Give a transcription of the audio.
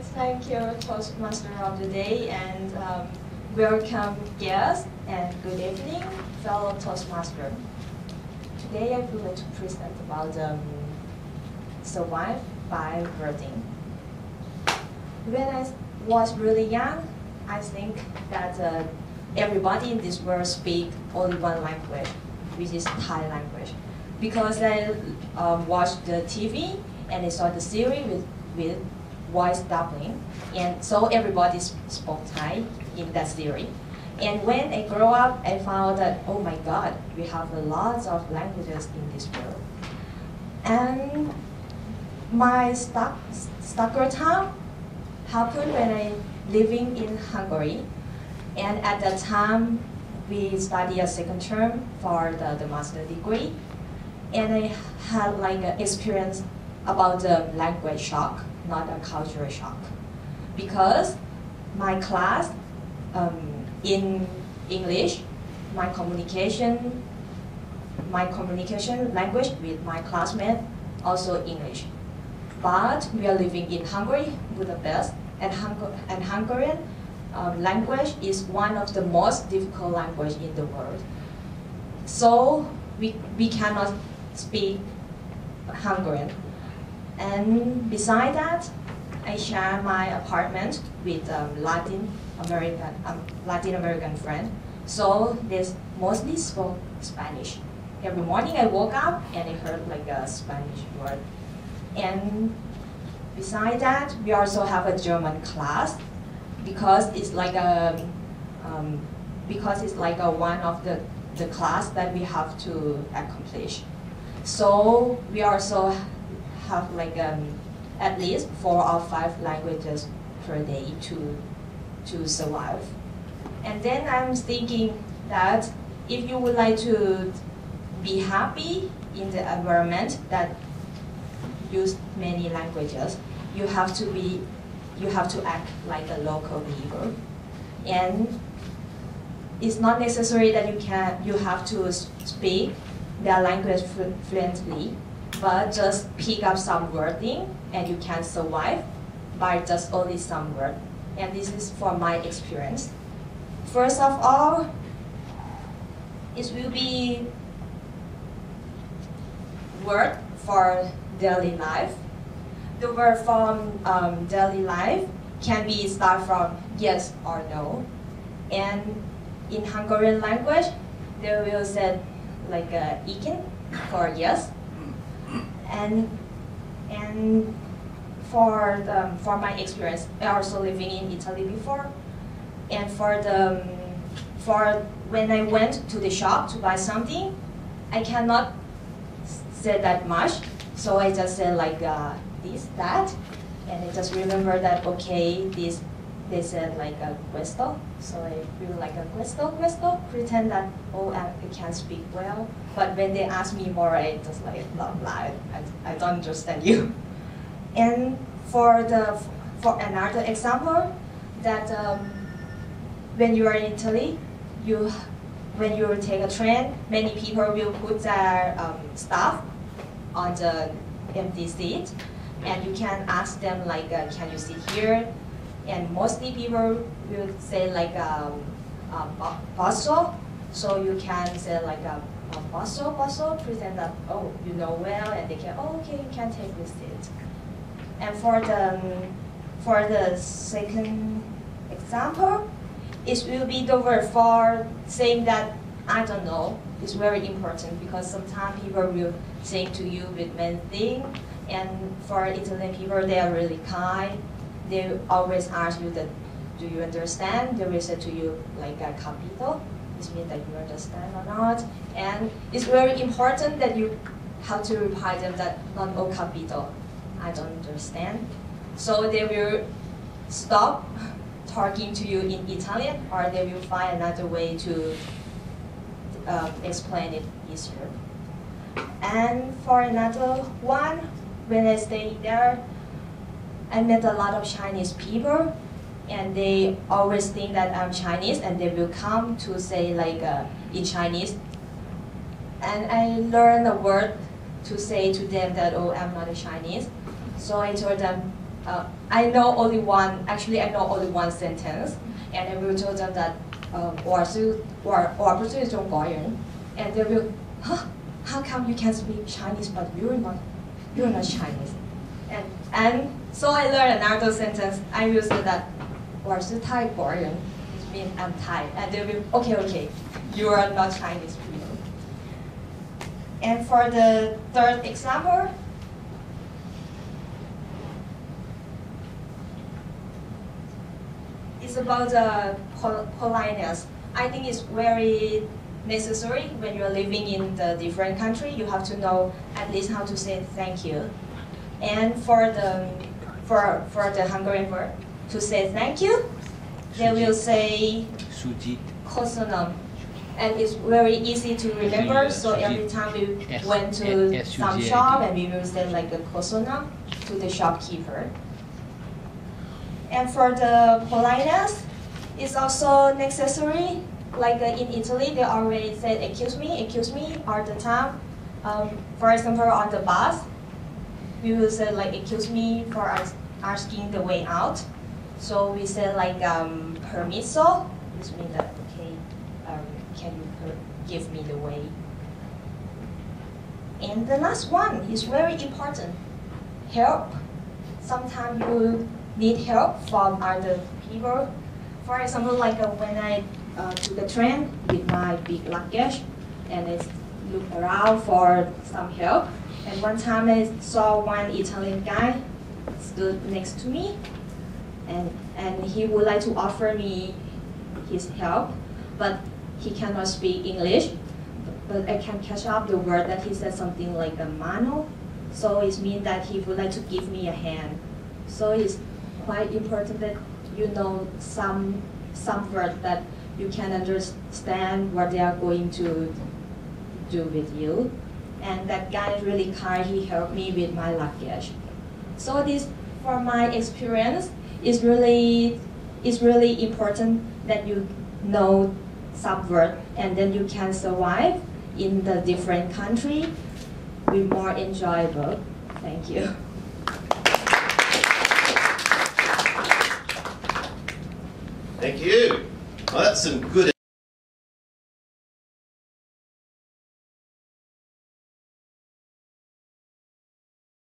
Thank you, Toastmaster of the Day, and welcome guests, and good evening, fellow Toastmaster. Today I would like to present about survive by wording. When I was really young, I think that everybody in this world speak only one language, which is Thai language. Because I watched the TV and I saw the series with voice dubbing, and so everybody spoke Thai in that series. And when I grew up, I found that, oh my God, we have lots of languages in this world. And my stucker time happened when I living in Hungary. And at that time, we studied a second term for the master degree. And I had like an experience about the language shock, not a cultural shock. Because my class in English, my communication language with my classmates also English. But we are living in Hungary, Budapest, and Hungarian language is one of the most difficult language in the world. So we cannot speak Hungarian. And beside that, I share my apartment with Latin American friend. So they mostly spoke Spanish. Every morning I woke up and I heard like a Spanish word. And beside that, we also have a German class because it's like one of the class that we have to accomplish. So we also have like at least 4 or 5 languages per day to survive. And then I'm thinking that if you would like to be happy in the environment that use many languages, you have to act like a local people. And it's not necessary that you have to speak their language fluently, but just pick up some wording and you can survive by just only some word. And this is from my experience. First of all, it will be word for daily life. The word from daily life can be start from yes or no. And in Hungarian language, they will say like igen for yes. And for my experience, I also living in Italy before. And for when I went to the shop to buy something, I cannot say that much. So I just said like this, that, and I just remember that okay, this they said like a questo, so I feel like a questo, pretend that oh I can speak well. But when they ask me more, I just like lie. I don't understand you. And for another example, that when you are in Italy, when you take a train, many people will put their stuff on the empty seat, and you can ask them like, can you sit here? And mostly people will say like posso, so you can say like posso, pretend that oh you know well, and they can oh okay you can take this seat. And for the second example, it will be the word for saying that I don't know. It's very important because sometimes people will say to you with many things, and for Italian people they are really kind. They always ask you that, do you understand? They will say to you like capito. This means that you understand or not. And it's very important that you have to reply them that non ho capito, I don't understand. So they will stop talking to you in Italian, or they will find another way to explain it easier. And for another one, when I stayed there, I met a lot of Chinese people, and they always think that I'm Chinese, and they will come to say like in Chinese. And I learned a word to say to them that, oh, I'm not a Chinese. So I told them, I know only one. Actually, I know only one sentence, and I will tell them that 我不是中国人, and they will, huh? How come you can speak Chinese but you're not Chinese? And so I learned another sentence. I will say that 我是泰国人, which means I'm Thai, and they will, okay, you are not Chinese people. And for the third example, it's about politeness. I think it's very necessary when you're living in the different country. You have to know at least how to say thank you. And for the Hungarian word to say thank you, they will say kosonom. And it's very easy to remember, so every time we went to some shop and we will say like a kosonom to the shopkeeper. And for the politeness, it's also necessary. Like in Italy, they already said excuse me all the time. For example, on the bus, we will say like excuse me for asking the way out. So we say like permiso, which means that okay, can you give me the way? And the last one is very important. Help. Sometimes you need help from other people. For example, like when I took the train with my big luggage and I look around for some help. And one time I saw one Italian guy stood next to me and he would like to offer me his help, but he cannot speak English. But I can catch up the word that he said something like a mano. So it means that he would like to give me a hand. So it's quite important that you know some word that you can understand what they are going to do with you. And that guy is really kind, he helped me with my luggage. So this, from my experience, is really important that you know some word and then you can survive in the different country with more enjoyable. Thank you. Thank you. Well, that's some good